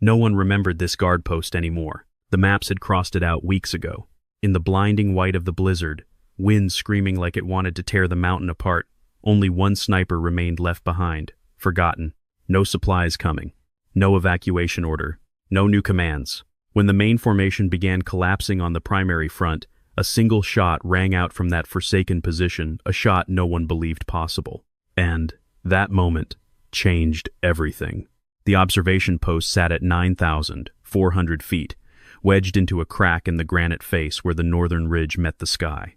No one remembered this guard post anymore. The maps had crossed it out weeks ago. In the blinding white of the blizzard, wind screaming like it wanted to tear the mountain apart, only one sniper remained left behind, forgotten. No supplies coming. No evacuation order. No new commands. When the main formation began collapsing on the primary front, a single shot rang out from that forsaken position, a shot no one believed possible. And that moment changed everything. The observation post sat at 9,400 feet, wedged into a crack in the granite face where the northern ridge met the sky.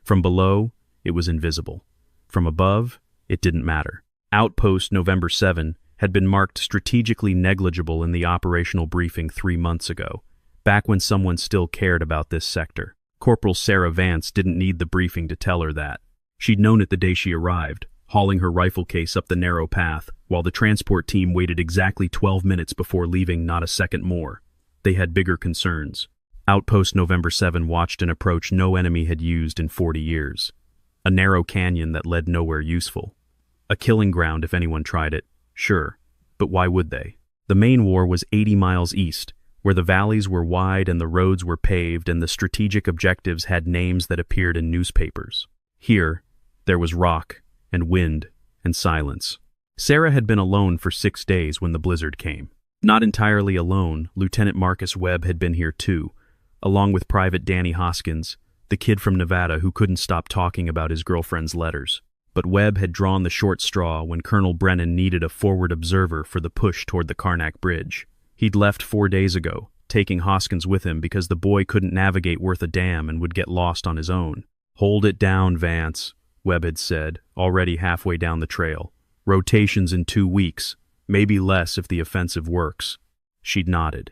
From below, it was invisible. From above, it didn't matter. Outpost November 7 had been marked strategically negligible in the operational briefing 3 months ago, back when someone still cared about this sector. Corporal Sarah Vance didn't need the briefing to tell her that. She'd known it the day she arrived, hauling her rifle case up the narrow path, while the transport team waited exactly 12 minutes before leaving, not a second more. They had bigger concerns. Outpost November 7 watched an approach no enemy had used in 40 years. A narrow canyon that led nowhere useful. A killing ground if anyone tried it, sure, but why would they? The main war was 80 miles east, where the valleys were wide and the roads were paved and the strategic objectives had names that appeared in newspapers. Here, there was rock and wind and silence. Sarah had been alone for 6 days when the blizzard came. Not entirely alone, Lieutenant Marcus Webb had been here too, along with Private Danny Hoskins, the kid from Nevada who couldn't stop talking about his girlfriend's letters. But Webb had drawn the short straw when Colonel Brennan needed a forward observer for the push toward the Karnak Bridge. He'd left 4 days ago, taking Hoskins with him because the boy couldn't navigate worth a damn and would get lost on his own. "Hold it down, Vance," Webb had said, already halfway down the trail. "Rotations in 2 weeks, maybe less if the offensive works." She'd nodded.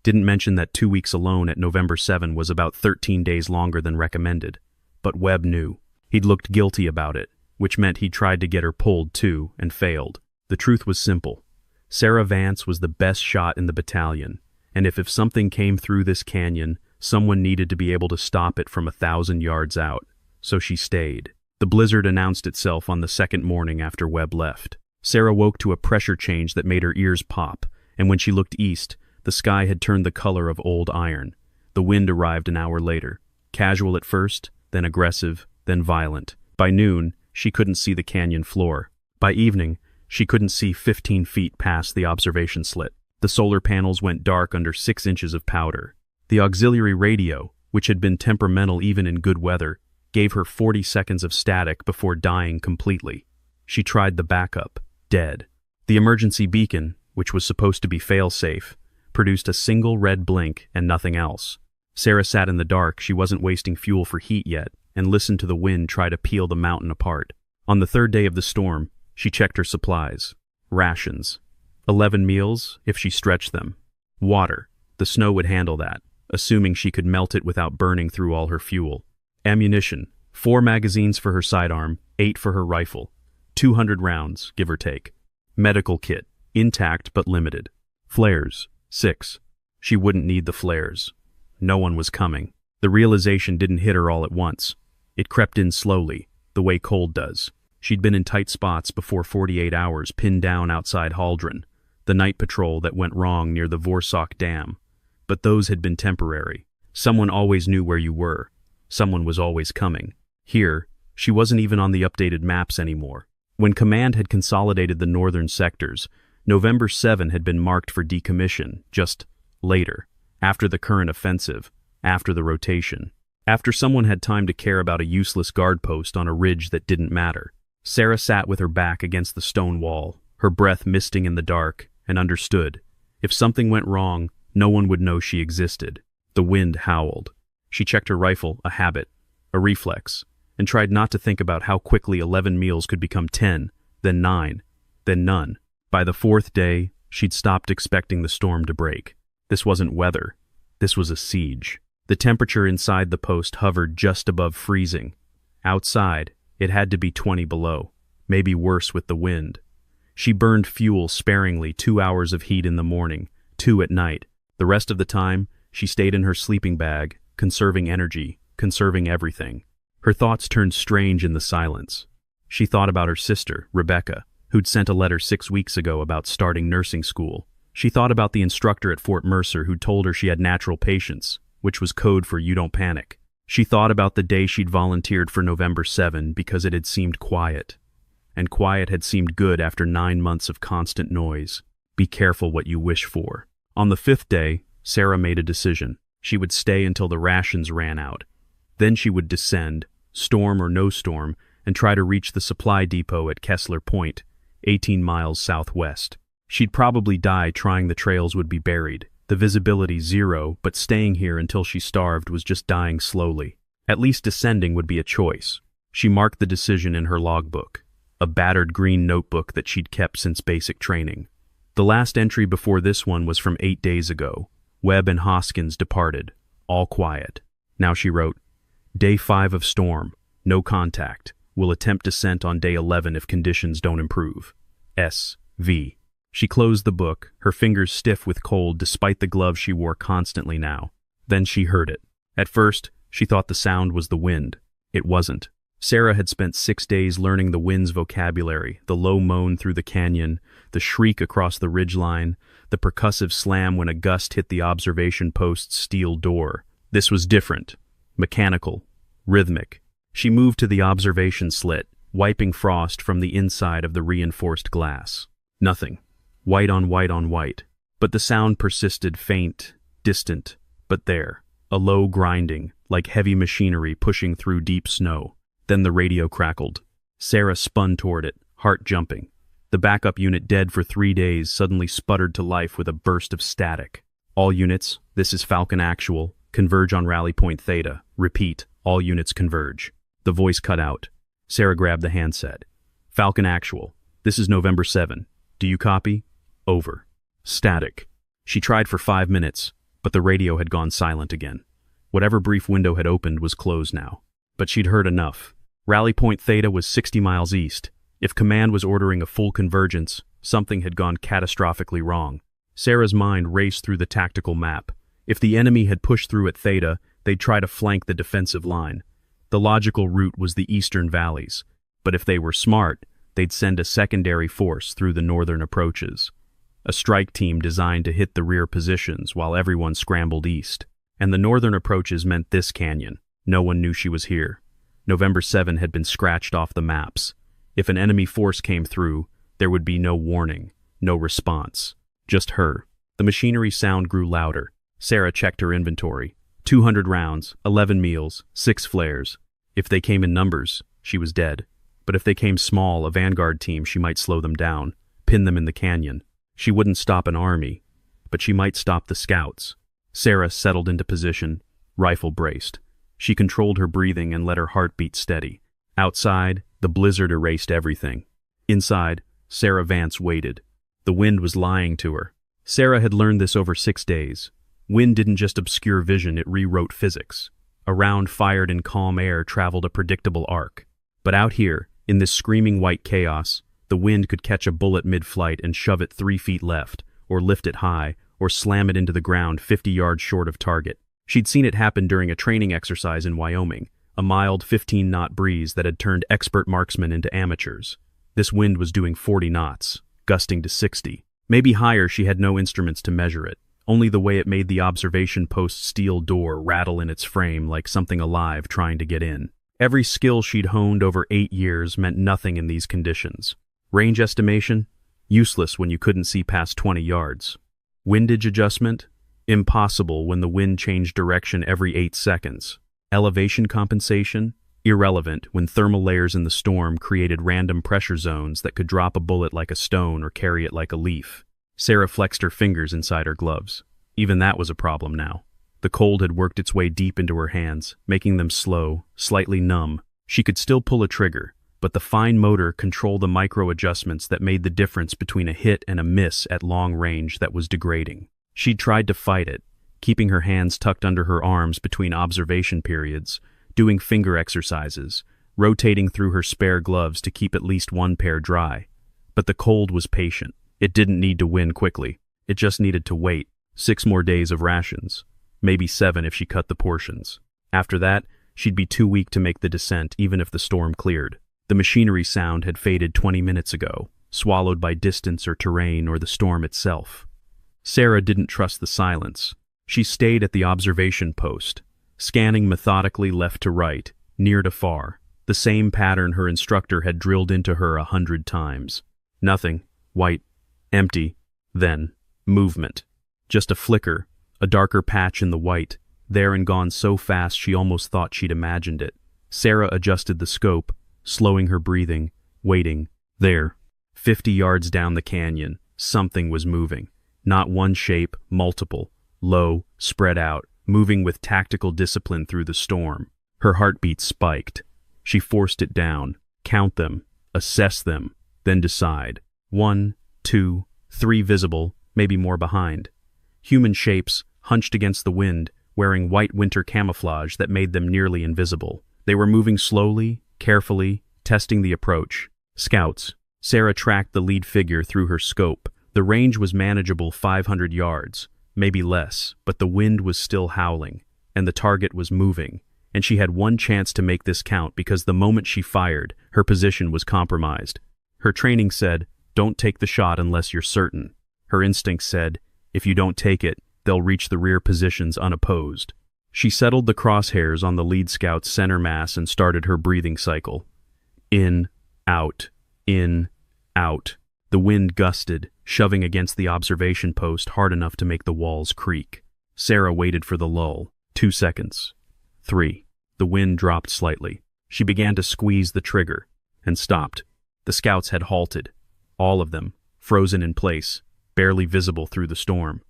Didn't mention that 2 weeks alone at November 7 was about 13 days longer than recommended. But Webb knew. He'd looked guilty about it, which meant he'd tried to get her pulled too, and failed. The truth was simple. Sarah Vance was the best shot in the battalion, and if something came through this canyon, someone needed to be able to stop it from 1,000 yards out. So she stayed. The blizzard announced itself on the second morning after Webb left. Sarah woke to a pressure change that made her ears pop, and when she looked east, the sky had turned the color of old iron. The wind arrived an hour later, casual at first, then aggressive, then violent. By noon, she couldn't see the canyon floor. By evening, she couldn't see 15 feet past the observation slit. The solar panels went dark under 6 inches of powder. The auxiliary radio, which had been temperamental even in good weather, gave her 40 seconds of static before dying completely. She tried the backup, dead. The emergency beacon, which was supposed to be fail-safe, produced a single red blink and nothing else. Sarah sat in the dark, she wasn't wasting fuel for heat yet, and listened to the wind try to peel the mountain apart. On the 3rd day of the storm, she checked her supplies. Rations. 11 meals, if she stretched them. Water. The snow would handle that, assuming she could melt it without burning through all her fuel. Ammunition. 4 magazines for her sidearm, 8 for her rifle. 200 rounds, give or take. Medical kit. Intact but limited. Flares. 6. She wouldn't need the flares. No one was coming. The realization didn't hit her all at once. It crept in slowly, the way cold does. She'd been in tight spots before 48 hours pinned down outside Haldron, the night patrol that went wrong near the Vorsak Dam. But those had been temporary. Someone always knew where you were. Someone was always coming. Here, she wasn't even on the updated maps anymore. When Command had consolidated the northern sectors, November 7 had been marked for decommission, just later, after the current offensive, after the rotation, after someone had time to care about a useless guard post on a ridge that didn't matter. Sarah sat with her back against the stone wall, her breath misting in the dark, and understood. If something went wrong, no one would know she existed. The wind howled. She checked her rifle, a habit, a reflex, and tried not to think about how quickly 11 meals could become 10, then 9, then none. By the 4th day, she'd stopped expecting the storm to break. This wasn't weather. This was a siege. The temperature inside the post hovered just above freezing. Outside, it had to be 20 below, maybe worse with the wind. She burned fuel sparingly, 2 hours of heat in the morning, 2 at night. The rest of the time, she stayed in her sleeping bag, conserving energy, conserving everything. Her thoughts turned strange in the silence. She thought about her sister, Rebecca, who'd sent a letter 6 weeks ago about starting nursing school. She thought about the instructor at Fort Mercer who'd told her she had natural patience, which was code for "you don't panic." She thought about the day she'd volunteered for November 7 because it had seemed quiet. And quiet had seemed good after 9 months of constant noise. Be careful what you wish for. On the 5th day, Sarah made a decision. She would stay until the rations ran out. Then she would descend, storm or no storm, and try to reach the supply depot at Kessler Point, 18 miles southwest. She'd probably die trying. The trails would be buried, the visibility zero, but staying here until she starved was just dying slowly. At least descending would be a choice. She marked the decision in her logbook, a battered green notebook that she'd kept since basic training. The last entry before this one was from 8 days ago. Webb and Hoskins departed, all quiet. Now she wrote, Day 5 of storm, no contact. Will attempt descent on day 11 if conditions don't improve. S.V. She closed the book, her fingers stiff with cold despite the gloves she wore constantly now. Then she heard it. At first, she thought the sound was the wind. It wasn't. Sarah had spent 6 days learning the wind's vocabulary, the low moan through the canyon, the shriek across the ridgeline, the percussive slam when a gust hit the observation post's steel door. This was different. Mechanical. Rhythmic. She moved to the observation slit, wiping frost from the inside of the reinforced glass. Nothing. White on white on white. But the sound persisted, faint, distant, but there. A low grinding, like heavy machinery pushing through deep snow. Then the radio crackled. Sarah spun toward it, heart jumping. The backup unit, dead for 3 days, suddenly sputtered to life with a burst of static. All units, this is Falcon Actual. Converge on Rally Point Theta. Repeat, all units converge. The voice cut out. Sarah grabbed the handset. Falcon Actual. This is November 7. Do you copy? Over. Static. She tried for 5 minutes, but the radio had gone silent again. Whatever brief window had opened was closed now. But she'd heard enough. Rally Point Theta was 60 miles east. If Command was ordering a full convergence, something had gone catastrophically wrong. Sarah's mind raced through the tactical map. If the enemy had pushed through at Theta, they'd try to flank the defensive line. The logical route was the eastern valleys. But if they were smart, they'd send a secondary force through the northern approaches. A strike team designed to hit the rear positions while everyone scrambled east. And the northern approaches meant this canyon. No one knew she was here. November 7 had been scratched off the maps. If an enemy force came through, there would be no warning, no response. Just her. The machinery sound grew louder. Sarah checked her inventory. 200 rounds, 11 meals, 6 flares. If they came in numbers, she was dead. But if they came small, a vanguard team, she might slow them down, pin them in the canyon. She wouldn't stop an army, but she might stop the scouts. Sarah settled into position, rifle braced. She controlled her breathing and let her heart beat steady. Outside, the blizzard erased everything. Inside, Sarah Vance waited. The wind was lying to her. Sarah had learned this over 6 days. Wind didn't just obscure vision, it rewrote physics. A round fired in calm air traveled a predictable arc. But out here, in this screaming white chaos, the wind could catch a bullet mid-flight and shove it 3 feet left, or lift it high, or slam it into the ground 50 yards short of target. She'd seen it happen during a training exercise in Wyoming, a mild 15-knot breeze that had turned expert marksmen into amateurs. This wind was doing 40 knots, gusting to 60. Maybe higher. She had no instruments to measure it, only the way it made the observation post's steel door rattle in its frame like something alive trying to get in. Every skill she'd honed over 8 years meant nothing in these conditions. Range estimation? Useless when you couldn't see past 20 yards. Windage adjustment? Impossible when the wind changed direction every 8 seconds. Elevation compensation? Irrelevant when thermal layers in the storm created random pressure zones that could drop a bullet like a stone or carry it like a leaf. Sarah flexed her fingers inside her gloves. Even that was a problem now. The cold had worked its way deep into her hands, making them slow, slightly numb. She could still pull a trigger, but the fine motor controlled the micro-adjustments that made the difference between a hit and a miss at long range that was degrading. She'd tried to fight it, keeping her hands tucked under her arms between observation periods, doing finger exercises, rotating through her spare gloves to keep at least one pair dry. But the cold was patient. It didn't need to win quickly. It just needed to wait. 6 more days of rations. Maybe 7 if she cut the portions. After that, she'd be too weak to make the descent even if the storm cleared. The machinery sound had faded 20 minutes ago, swallowed by distance or terrain or the storm itself. Sarah didn't trust the silence. She stayed at the observation post, scanning methodically left to right, near to far, the same pattern her instructor had drilled into her 100 times. Nothing. White. Empty. Then, movement. Just a flicker, a darker patch in the white, there and gone so fast she almost thought she'd imagined it. Sarah adjusted the scope, slowing her breathing, waiting. There, 50 yards down the canyon, something was moving. Not one shape, multiple, low, spread out, moving with tactical discipline through the storm. Her heartbeat spiked. She forced it down, count them, assess them, then decide. 1, 2, 3 visible, maybe more behind. Human shapes, hunched against the wind, wearing white winter camouflage that made them nearly invisible. They were moving slowly, carefully, testing the approach. Scouts. Sarah tracked the lead figure through her scope. The range was manageable 500 yards, maybe less, but the wind was still howling, and the target was moving, and she had one chance to make this count because the moment she fired, her position was compromised. Her training said, don't take the shot unless you're certain. Her instinct said, if you don't take it, they'll reach the rear positions unopposed. She settled the crosshairs on the lead scout's center mass and started her breathing cycle. In, out, in, out. The wind gusted, shoving against the observation post hard enough to make the walls creak. Sarah waited for the lull. 2 seconds. 3. The wind dropped slightly. She began to squeeze the trigger, and stopped. The scouts had halted. All of them, frozen in place, barely visible through the storm.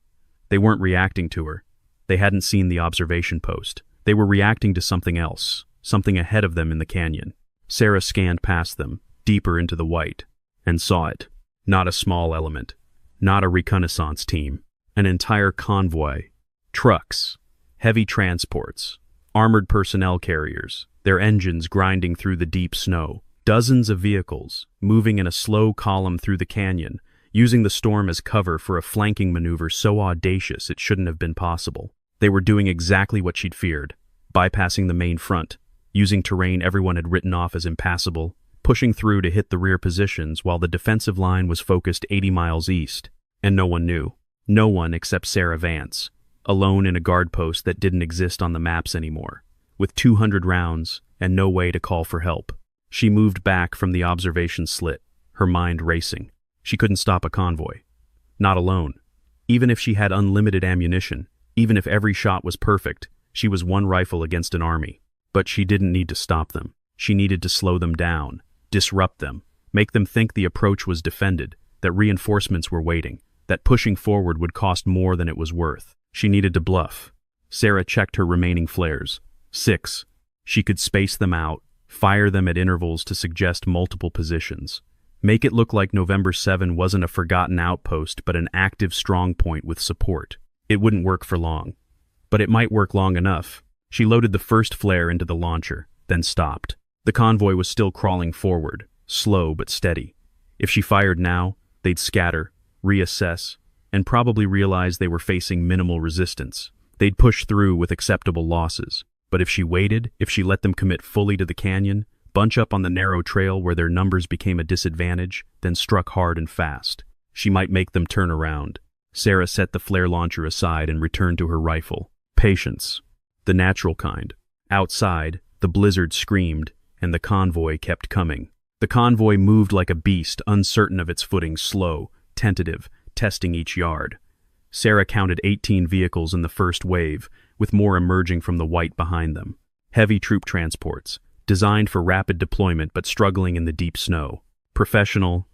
They weren't reacting to her. They hadn't seen the observation post. They were reacting to something else, something ahead of them in the canyon. Sarah scanned past them, deeper into the white, and saw it. Not a small element. Not a reconnaissance team. An entire convoy. Trucks. Heavy transports. Armored personnel carriers. Their engines grinding through the deep snow. Dozens of vehicles, moving in a slow column through the canyon, using the storm as cover for a flanking maneuver so audacious it shouldn't have been possible. They were doing exactly what she'd feared, bypassing the main front, using terrain everyone had written off as impassable, pushing through to hit the rear positions while the defensive line was focused 80 miles east. And no one knew. No one except Sarah Vance, alone in a guard post that didn't exist on the maps anymore, with 200 rounds and no way to call for help. She moved back from the observation slit, her mind racing. She couldn't stop a convoy. Not alone. Even if she had unlimited ammunition, even if every shot was perfect, she was one rifle against an army. But she didn't need to stop them. She needed to slow them down, disrupt them, make them think the approach was defended, that reinforcements were waiting, that pushing forward would cost more than it was worth. She needed to bluff. Sarah checked her remaining flares. 6. She could space them out, fire them at intervals to suggest multiple positions. Make it look like November 7 wasn't a forgotten outpost but an active strong point with support. It wouldn't work for long. But it might work long enough. She loaded the first flare into the launcher, then stopped. The convoy was still crawling forward, slow but steady. If she fired now, they'd scatter, reassess, and probably realize they were facing minimal resistance. They'd push through with acceptable losses. But if she waited, if she let them commit fully to the canyon, bunch up on the narrow trail where their numbers became a disadvantage, then struck hard and fast, she might make them turn around. Sarah set the flare launcher aside and returned to her rifle. Patience. The natural kind. Outside, the blizzard screamed, and the convoy kept coming. The convoy moved like a beast, uncertain of its footing, slow, tentative, testing each yard. Sarah counted 18 vehicles in the first wave, with more emerging from the white behind them. Heavy troop transports, designed for rapid deployment but struggling in the deep snow. Professional,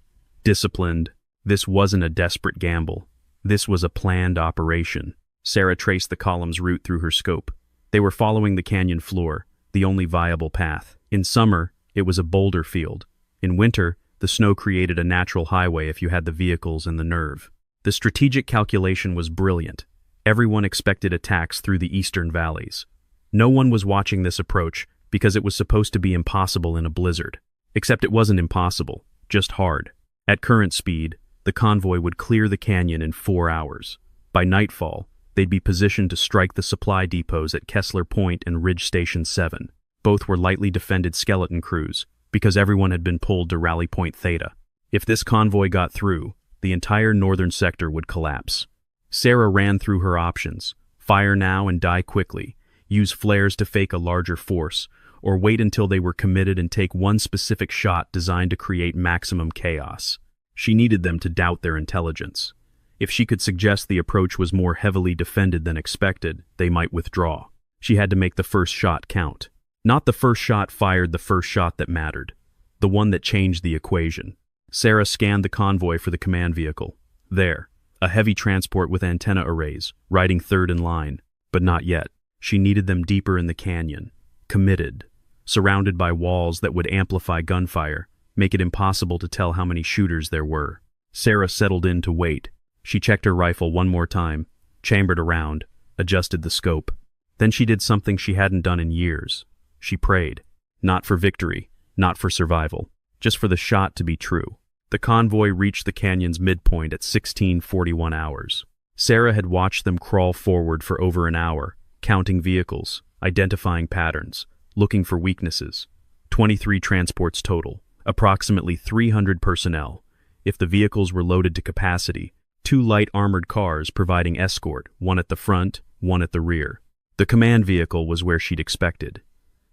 disciplined. This wasn't a desperate gamble. This was a planned operation. Sarah traced the column's route through her scope. They were following the canyon floor, the only viable path. In summer, it was a boulder field. In winter, the snow created a natural highway if you had the vehicles and the nerve. The strategic calculation was brilliant. Everyone expected attacks through the eastern valleys. No one was watching this approach because it was supposed to be impossible in a blizzard. Except it wasn't impossible, just hard. At current speed, the convoy would clear the canyon in 4 hours. By nightfall, they'd be positioned to strike the supply depots at Kessler Point and Ridge Station 7. Both were lightly defended skeleton crews, because everyone had been pulled to Rally Point Theta. If this convoy got through, the entire northern sector would collapse. Sarah ran through her options: fire now and die quickly, use flares to fake a larger force, or wait until they were committed and take one specific shot designed to create maximum chaos. She needed them to doubt their intelligence. If she could suggest the approach was more heavily defended than expected, they might withdraw. She had to make the first shot count. Not the first shot fired, the first shot that mattered. The one that changed the equation. Sarah scanned the convoy for the command vehicle. There, a heavy transport with antenna arrays, riding third in line. But not yet. She needed them deeper in the canyon. Committed. Surrounded by walls that would amplify gunfire, make it impossible to tell how many shooters there were. Sarah settled in to wait. She checked her rifle one more time, chambered around, adjusted the scope. Then she did something she hadn't done in years. She prayed. Not for victory, not for survival, just for the shot to be true. The convoy reached the canyon's midpoint at 16:41 hours. Sarah had watched them crawl forward for over an hour, counting vehicles, identifying patterns, looking for weaknesses. 23 transports total, approximately 300 personnel. If the vehicles were loaded to capacity, 2 light armored cars providing escort, one at the front, one at the rear. The command vehicle was where she'd expected.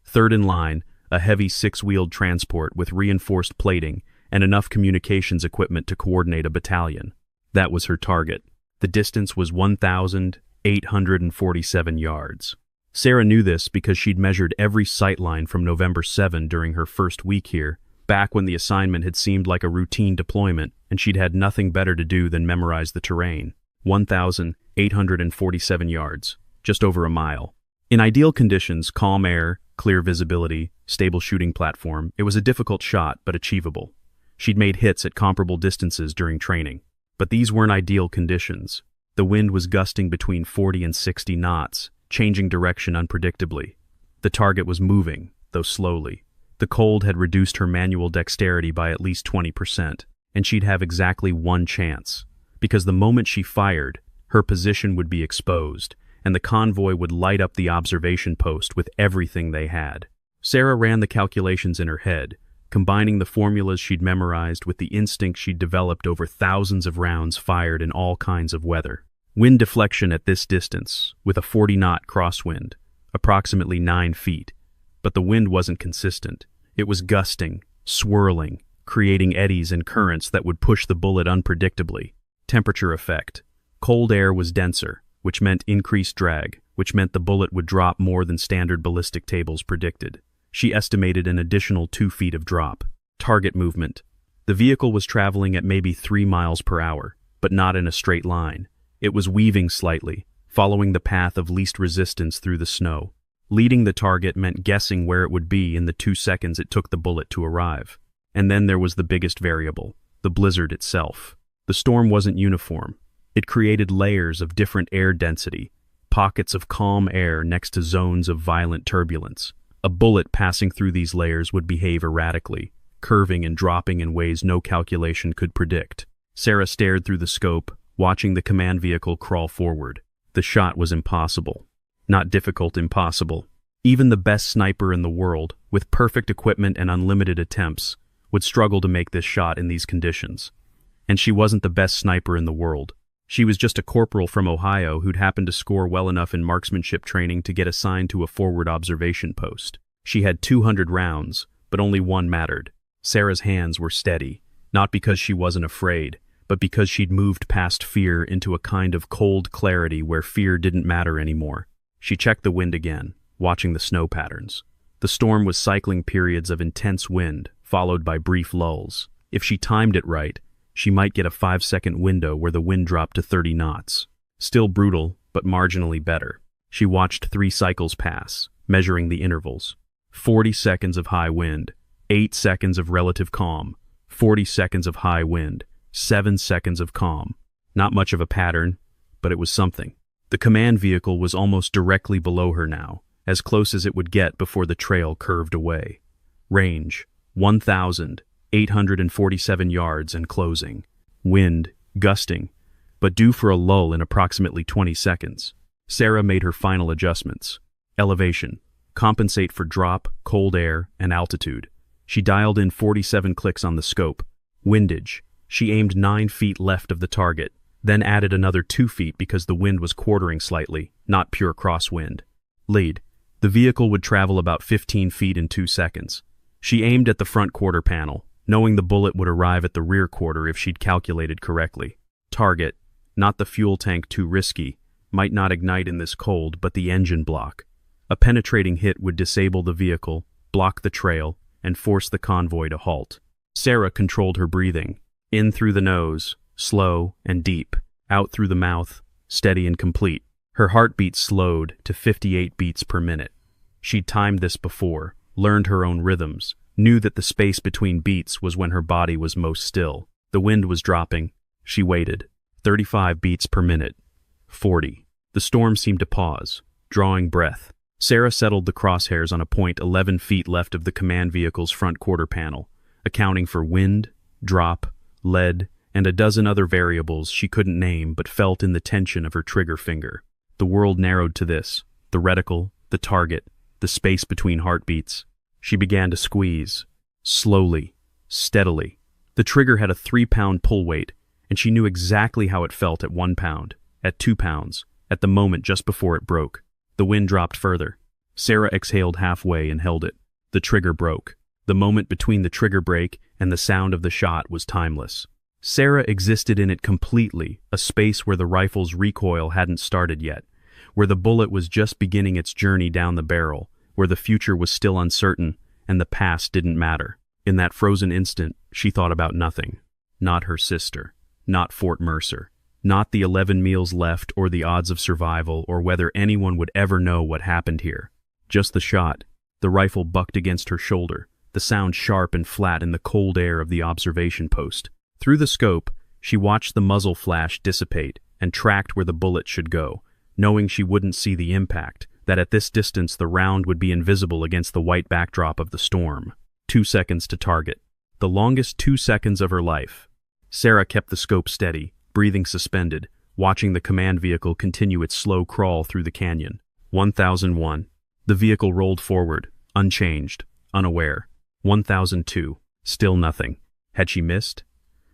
Third in line, a heavy 6-wheeled transport with reinforced plating and enough communications equipment to coordinate a battalion. That was her target. The distance was 1,847 yards. Sarah knew this because she'd measured every sight line from November 7 during her first week here, back when the assignment had seemed like a routine deployment and she'd had nothing better to do than memorize the terrain. 1,847 yards, just over a mile. In ideal conditions, calm air, clear visibility, stable shooting platform, it was a difficult shot but achievable. She'd made hits at comparable distances during training. But these weren't ideal conditions. The wind was gusting between 40 and 60 knots, changing direction unpredictably. The target was moving, though slowly. The cold had reduced her manual dexterity by at least 20%, and she'd have exactly one chance, because the moment she fired, her position would be exposed, and the convoy would light up the observation post with everything they had. Sarah ran the calculations in her head, combining the formulas she'd memorized with the instinct she'd developed over thousands of rounds fired in all kinds of weather. Wind deflection at this distance, with a 40-knot crosswind, approximately 9 feet. But the wind wasn't consistent. It was gusting, swirling, creating eddies and currents that would push the bullet unpredictably. Temperature effect. Cold air was denser, which meant increased drag, which meant the bullet would drop more than standard ballistic tables predicted. She estimated an additional 2 feet of drop. Target movement. The vehicle was traveling at maybe 3 miles per hour, but not in a straight line. It was weaving slightly, following the path of least resistance through the snow. Leading the target meant guessing where it would be in the 2 seconds it took the bullet to arrive. And then there was the biggest variable, the blizzard itself. The storm wasn't uniform. It created layers of different air density, pockets of calm air next to zones of violent turbulence. A bullet passing through these layers would behave erratically, curving and dropping in ways no calculation could predict. Sarah stared through the scope, watching the command vehicle crawl forward. The shot was impossible. Not difficult, impossible. Even the best sniper in the world, with perfect equipment and unlimited attempts, would struggle to make this shot in these conditions. And she wasn't the best sniper in the world. She was just a corporal from Ohio who'd happened to score well enough in marksmanship training to get assigned to a forward observation post. She had 200 rounds, but only one mattered. Sarah's hands were steady, not because she wasn't afraid, but because she'd moved past fear into a kind of cold clarity where fear didn't matter anymore. She checked the wind again, watching the snow patterns. The storm was cycling periods of intense wind, followed by brief lulls. If she timed it right, she might get a 5-second window where the wind dropped to 30 knots. Still brutal, but marginally better. She watched 3 cycles pass, measuring the intervals. 40 seconds of high wind, 8 seconds of relative calm, 40 seconds of high wind, 7 seconds of calm. Not much of a pattern, but it was something. The command vehicle was almost directly below her now, as close as it would get before the trail curved away. Range, 1,847 yards and closing. Wind, gusting, but due for a lull in approximately 20 seconds. Sarah made her final adjustments. Elevation, compensate for drop, cold air, and altitude. She dialed in 47 clicks on the scope. Windage, she aimed 9 feet left of the target, then added another 2 feet because the wind was quartering slightly, not pure crosswind. Lead. The vehicle would travel about 15 feet in 2 seconds. She aimed at the front quarter panel, knowing the bullet would arrive at the rear quarter if she'd calculated correctly. Target. Not the fuel tank, too risky. Might not ignite in this cold, but the engine block. A penetrating hit would disable the vehicle, block the trail, and force the convoy to halt. Sarah controlled her breathing. In through the nose, slow and deep. Out through the mouth, steady and complete. Her heartbeat slowed to 58 beats per minute. She'd timed this before, learned her own rhythms, knew that the space between beats was when her body was most still. The wind was dropping. She waited. 35 beats per minute. 40. The storm seemed to pause, drawing breath. Sarah settled the crosshairs on a point 11 feet left of the command vehicle's front quarter panel, accounting for wind, drop, lead, and a dozen other variables she couldn't name but felt in the tension of her trigger finger. The world narrowed to this: the reticle, the target, the space between heartbeats. She began to squeeze. Slowly, steadily. The trigger had a 3-pound pull weight, and she knew exactly how it felt at 1 pound, at 2 pounds, at the moment just before it broke. The wind dropped further. Sarah exhaled halfway and held it. The trigger broke. The moment between the trigger break and the sound of the shot was timeless. Sarah existed in it completely, a space where the rifle's recoil hadn't started yet, where the bullet was just beginning its journey down the barrel, where the future was still uncertain and the past didn't matter. In that frozen instant, she thought about nothing. Not her sister. Not Fort Mercer. Not the 11 meals left or the odds of survival or whether anyone would ever know what happened here. Just the shot. The rifle bucked against her shoulder, the sound sharp and flat in the cold air of the observation post. Through the scope, she watched the muzzle flash dissipate and tracked where the bullet should go, knowing she wouldn't see the impact, that at this distance the round would be invisible against the white backdrop of the storm. 2 seconds to target. The longest 2 seconds of her life. Sarah kept the scope steady, breathing suspended, watching the command vehicle continue its slow crawl through the canyon. 1001. The vehicle rolled forward, unchanged, unaware. 1002. Still nothing. Had she missed?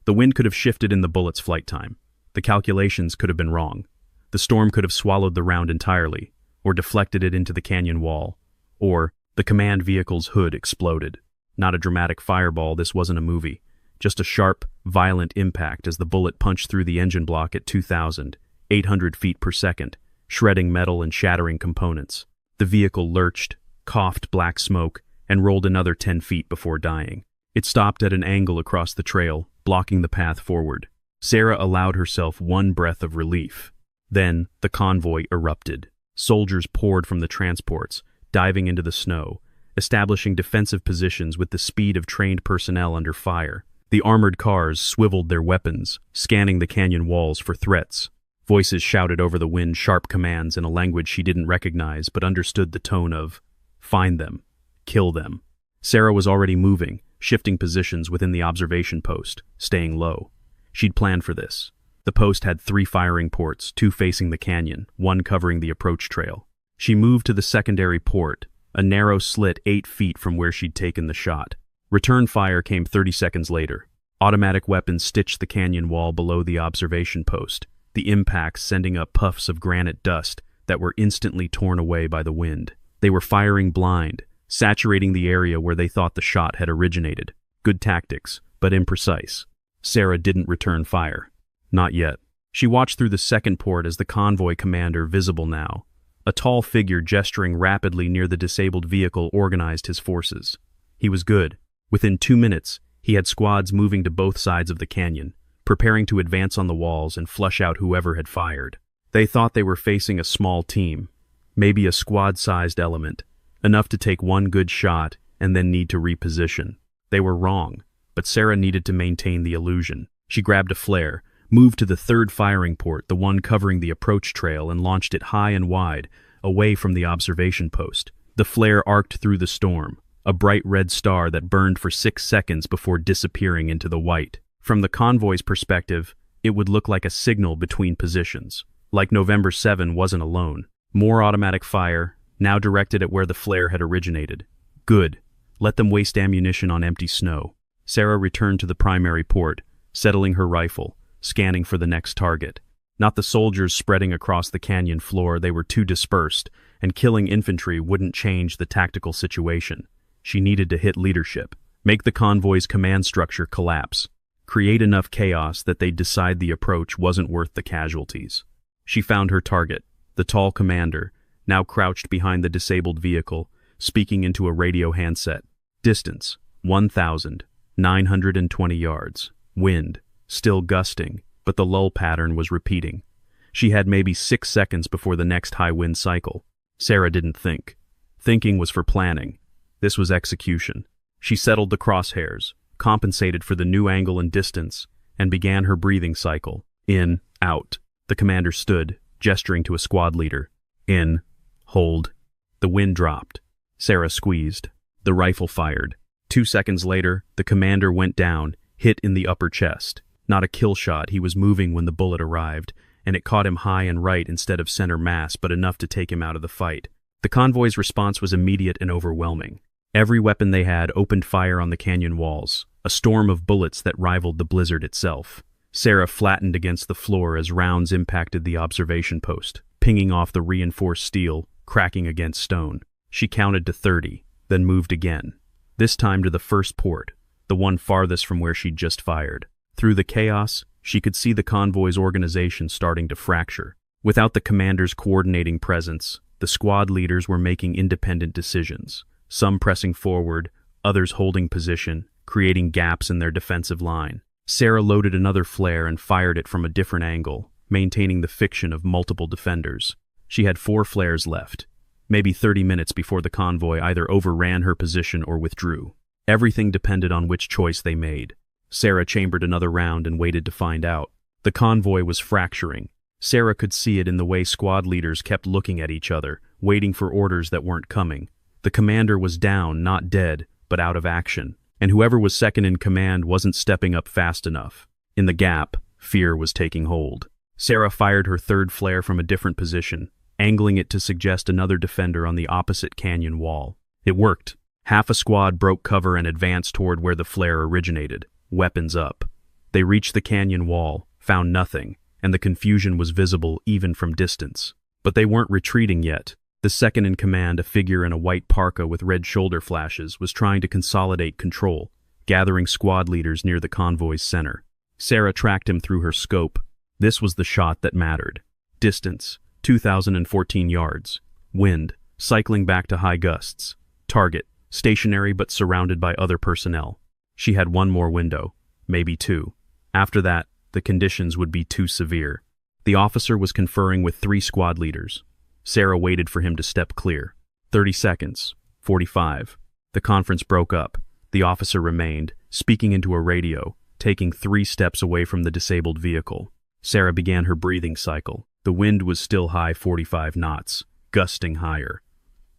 The wind could have shifted in the bullet's flight time. The calculations could have been wrong. The storm could have swallowed the round entirely, or deflected it into the canyon wall, or the command vehicle's hood exploded. Not a dramatic fireball, this wasn't a movie. Just a sharp, violent impact as the bullet punched through the engine block at 2,800 feet per second, shredding metal and shattering components. The vehicle lurched, coughed black smoke, and rolled another 10 feet before dying. It stopped at an angle across the trail, blocking the path forward. Sarah allowed herself one breath of relief. Then the convoy erupted. Soldiers poured from the transports, diving into the snow, establishing defensive positions with the speed of trained personnel under fire. The armored cars swiveled their weapons, scanning the canyon walls for threats. Voices shouted over the wind sharp commands in a language she didn't recognize but understood the tone of, "Find them. Kill them." Sarah was already moving, shifting positions within the observation post, staying low. She'd planned for this. The post had 3 firing ports, 2 facing the canyon, 1 covering the approach trail. She moved to the secondary port, a narrow slit 8 feet from where she'd taken the shot. Return fire came 30 seconds later. Automatic weapons stitched the canyon wall below the observation post, the impacts sending up puffs of granite dust that were instantly torn away by the wind. They were firing blind, saturating the area where they thought the shot had originated. Good tactics, but imprecise. Sarah didn't return fire. Not yet. She watched through the second port as the convoy commander, visible now. A tall figure gesturing rapidly near the disabled vehicle, organized his forces. He was good. Within 2 minutes, he had squads moving to both sides of the canyon, preparing to advance on the walls and flush out whoever had fired. They thought they were facing a small team, maybe a squad-sized element, enough to take one good shot and then need to reposition. They were wrong, but Sarah needed to maintain the illusion. She grabbed a flare, moved to the 3rd firing port, the one covering the approach trail, and launched it high and wide, away from the observation post. The flare arced through the storm, a bright red star that burned for 6 seconds before disappearing into the white. From the convoy's perspective, it would look like a signal between positions, like November 7 wasn't alone. More automatic fire, now directed at where the flare had originated. Good. Let them waste ammunition on empty snow. Sarah returned to the primary port, settling her rifle, scanning for the next target. Not the soldiers spreading across the canyon floor, they were too dispersed, and killing infantry wouldn't change the tactical situation. She needed to hit leadership, make the convoy's command structure collapse, create enough chaos that they'd decide the approach wasn't worth the casualties. She found her target, the tall commander, now crouched behind the disabled vehicle, speaking into a radio handset. Distance, 1,920 yards. Wind, still gusting, but the lull pattern was repeating. She had maybe 6 seconds before the next high wind cycle. Sarah didn't think. Thinking was for planning. This was execution. She settled the crosshairs, compensated for the new angle and distance, and began her breathing cycle. In, out. The commander stood, gesturing to a squad leader. In, hold. The wind dropped. Sarah squeezed. The rifle fired. 2 seconds later, the commander went down, hit in the upper chest. Not a kill shot, he was moving when the bullet arrived, and it caught him high and right instead of center mass, but enough to take him out of the fight. The convoy's response was immediate and overwhelming. Every weapon they had opened fire on the canyon walls, a storm of bullets that rivaled the blizzard itself. Sarah flattened against the floor as rounds impacted the observation post, pinging off the reinforced steel, cracking against stone. She counted to 30, then moved again, this time to the first port, the one farthest from where she'd just fired. Through the chaos, she could see the convoy's organization starting to fracture. Without the commander's coordinating presence, the squad leaders were making independent decisions, some pressing forward, others holding position, creating gaps in their defensive line. Sarah loaded another flare and fired it from a different angle, maintaining the fiction of multiple defenders. She had 4 flares left, maybe 30 minutes before the convoy either overran her position or withdrew. Everything depended on which choice they made. Sarah chambered another round and waited to find out. The convoy was fracturing. Sarah could see it in the way squad leaders kept looking at each other, waiting for orders that weren't coming. The commander was down, not dead, but out of action, and whoever was second in command wasn't stepping up fast enough. In the gap, fear was taking hold. Sarah fired her third flare from a different position, angling it to suggest another defender on the opposite canyon wall. It worked. Half a squad broke cover and advanced toward where the flare originated, weapons up. They reached the canyon wall, found nothing, and the confusion was visible even from distance. But they weren't retreating yet. The second in command, a figure in a white parka with red shoulder flashes, was trying to consolidate control, gathering squad leaders near the convoy's center. Sarah tracked him through her scope. This was the shot that mattered. Distance, 2,014 yards. Wind, cycling back to high gusts. Target, stationary but surrounded by other personnel. She had one more window, maybe 2. After that, the conditions would be too severe. The officer was conferring with 3 squad leaders. Sarah waited for him to step clear. 30 seconds. 45. The conference broke up. The officer remained, speaking into a radio, taking 3 steps away from the disabled vehicle. Sarah began her breathing cycle. The wind was still high 45 knots, gusting higher.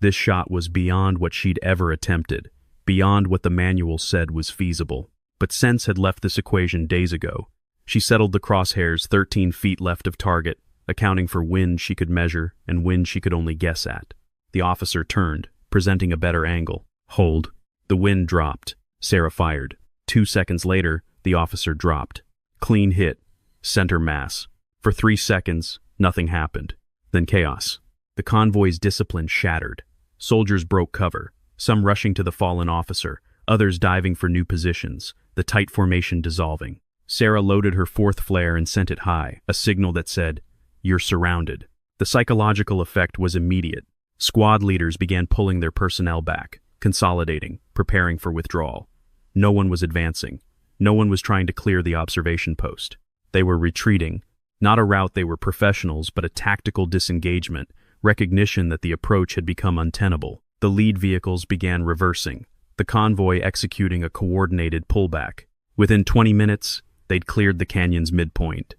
This shot was beyond what she'd ever attempted, beyond what the manual said was feasible. But sense had left this equation days ago. She settled the crosshairs 13 feet left of target, accounting for wind she could measure and wind she could only guess at. The officer turned, presenting a better angle. Hold. The wind dropped. Sarah fired. 2 seconds later, the officer dropped. Clean hit. Center mass. For 3 seconds, nothing happened. Then chaos. The convoy's discipline shattered. Soldiers broke cover, some rushing to the fallen officer, others diving for new positions, the tight formation dissolving. Sarah loaded her 4th flare and sent it high, a signal that said, "You're surrounded." The psychological effect was immediate. Squad leaders began pulling their personnel back, consolidating, preparing for withdrawal. No one was advancing. No one was trying to clear the observation post. They were retreating. Not a rout they were professionals, but a tactical disengagement, recognition that the approach had become untenable. The lead vehicles began reversing, the convoy executing a coordinated pullback. Within 20 minutes, they'd cleared the canyon's midpoint.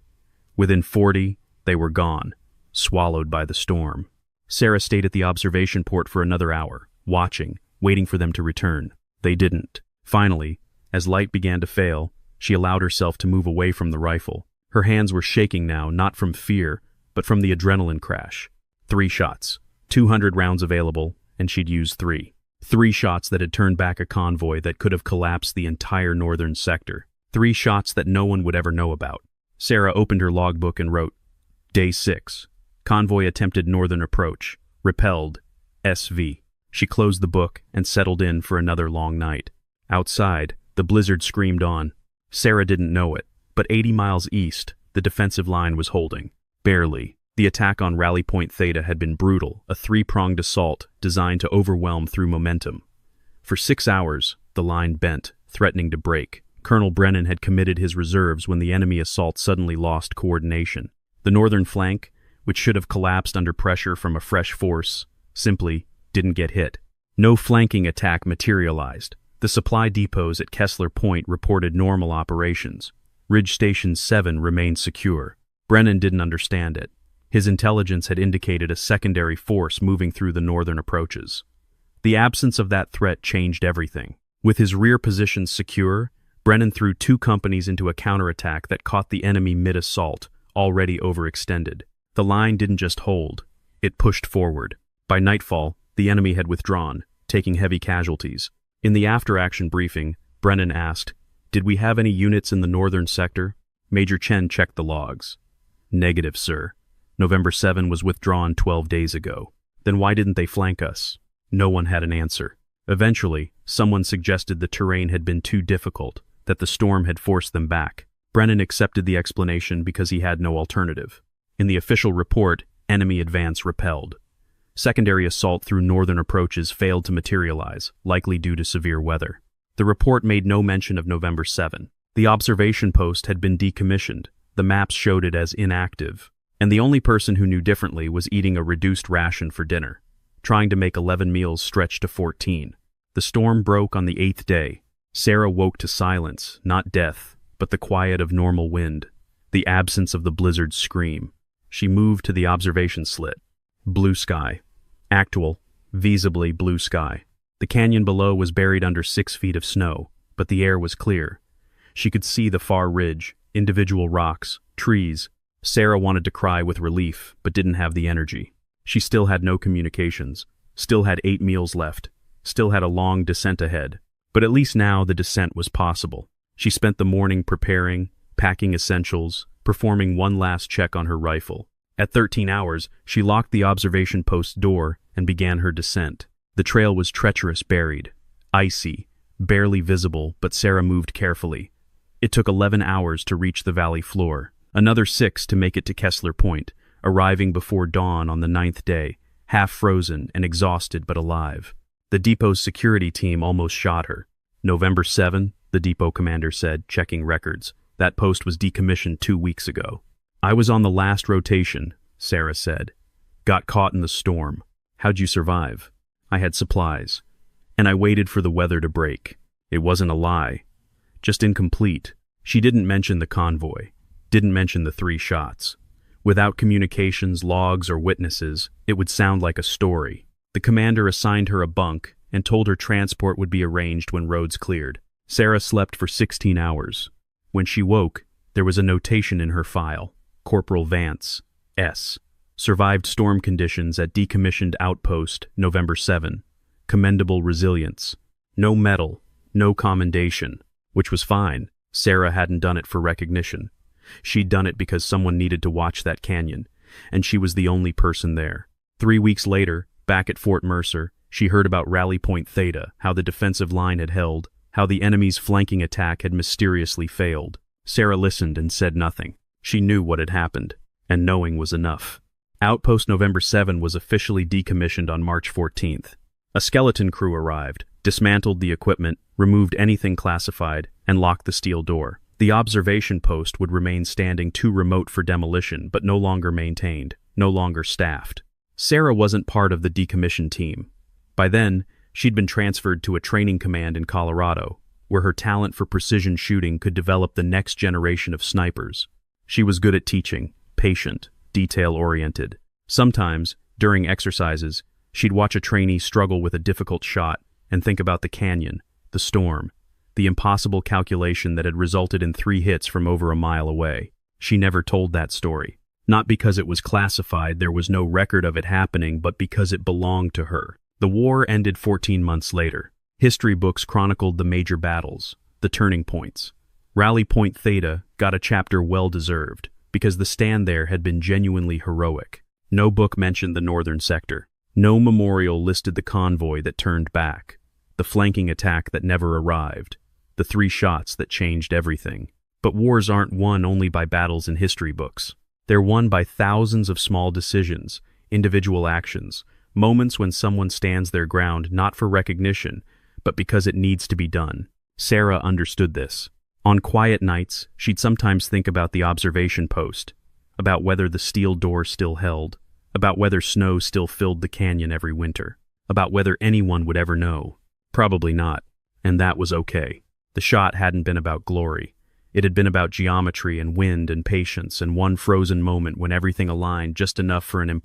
Within 40, they were gone, swallowed by the storm. Sarah stayed at the observation port for another hour, watching, waiting for them to return. They didn't. Finally, as light began to fail, she allowed herself to move away from the rifle. Her hands were shaking now, not from fear, but from the adrenaline crash. 3 shots, 200 rounds available, and she'd used 3. 3 shots that had turned back a convoy that could have collapsed the entire northern sector. 3 shots that no one would ever know about. Sarah opened her logbook and wrote, Day 6. Convoy attempted northern approach. Repelled. SV. She closed the book and settled in for another long night. Outside, the blizzard screamed on. Sarah didn't know it, but 80 miles east, the defensive line was holding. Barely. The attack on Rally Point Theta had been brutal, a three-pronged assault designed to overwhelm through momentum. For 6 hours, the line bent, threatening to break. Colonel Brennan had committed his reserves when the enemy assault suddenly lost coordination. The northern flank, which should have collapsed under pressure from a fresh force, simply didn't get hit. No flanking attack materialized. The supply depots at Kessler Point reported normal operations. Ridge Station 7 remained secure. Brennan didn't understand it. His intelligence had indicated a secondary force moving through the northern approaches. The absence of that threat changed everything. With his rear positions secure, Brennan threw 2 companies into a counterattack that caught the enemy mid-assault, already overextended. The line didn't just hold, it pushed forward. By nightfall, the enemy had withdrawn, taking heavy casualties. In the after-action briefing, Brennan asked, "Did we have any units in the northern sector?" Major Chen checked the logs. "Negative, sir. November 7 was withdrawn 12 days ago. Then why didn't they flank us?" No one had an answer. Eventually, someone suggested the terrain had been too difficult, that the storm had forced them back. Brennan accepted the explanation because he had no alternative. In the official report, enemy advance repelled. Secondary assault through northern approaches failed to materialize, likely due to severe weather. The report made no mention of November 7. The observation post had been decommissioned. The maps showed it as inactive. And the only person who knew differently was eating a reduced ration for dinner, trying to make 11 meals stretch to 14. The storm broke on the 8th day. Sarah woke to silence, not death, but the quiet of normal wind, the absence of the blizzard's scream. She moved to the observation slit. Blue sky. Actual, visibly blue sky. The canyon below was buried under 6 feet of snow, but the air was clear. She could see the far ridge, individual rocks, trees. Sarah wanted to cry with relief, but didn't have the energy. She still had no communications, still had 8 meals left, still had a long descent ahead. But at least now the descent was possible. She spent the morning preparing, packing essentials, performing one last check on her rifle. At 13 hours, she locked the observation post door and began her descent. The trail was treacherous, buried, icy, barely visible, but Sarah moved carefully. It took 11 hours to reach the valley floor, another 6 to make it to Kessler Point, arriving before dawn on the 9th day, half frozen and exhausted but alive. The depot's security team almost shot her. November 7, the depot commander said, checking records. That post was decommissioned 2 weeks ago. "I was on the last rotation," Sarah said. "Got caught in the storm. How'd you survive?" "I had supplies. And I waited for the weather to break. It wasn't a lie. Just incomplete." She didn't mention the convoy. Didn't mention the 3 shots. Without communications, logs, or witnesses, it would sound like a story. The commander assigned her a bunk and told her transport would be arranged when roads cleared. Sarah slept for 16 hours. When she woke, there was a notation in her file. Corporal Vance, S. Survived storm conditions at decommissioned outpost, November 7. Commendable resilience. No medal, no commendation, which was fine. Sarah hadn't done it for recognition. She'd done it because someone needed to watch that canyon, and she was the only person there. 3 weeks later, back at Fort Mercer, she heard about Rally Point Theta, how the defensive line had held, how the enemy's flanking attack had mysteriously failed. Sarah listened and said nothing. She knew what had happened, and knowing was enough. Outpost November 7 was officially decommissioned on March 14th. A skeleton crew arrived, dismantled the equipment, removed anything classified, and locked the steel door. The observation post would remain standing too remote for demolition, but no longer maintained, no longer staffed. Sarah wasn't part of the decommission team. By then, she'd been transferred to a training command in Colorado, where her talent for precision shooting could develop the next generation of snipers. She was good at teaching, patient, detail-oriented. Sometimes, during exercises, she'd watch a trainee struggle with a difficult shot and think about the canyon, the storm, the impossible calculation that had resulted in 3 hits from over a mile away. She never told that story. Not because it was classified, there was no record of it happening, but because it belonged to her. The war ended 14 months later. History books chronicled the major battles, the turning points. Rally Point Theta got a chapter well-deserved, because the stand there had been genuinely heroic. No book mentioned the northern sector. No memorial listed the convoy that turned back, the flanking attack that never arrived, the 3 shots that changed everything. But wars aren't won only by battles in history books. They're won by thousands of small decisions, individual actions, moments when someone stands their ground not for recognition, but because it needs to be done. Sarah understood this. On quiet nights, she'd sometimes think about the observation post, about whether the steel door still held, about whether snow still filled the canyon every winter, about whether anyone would ever know. Probably not, and that was okay. The shot hadn't been about glory. It had been about geometry and wind and patience and one frozen moment when everything aligned just enough for an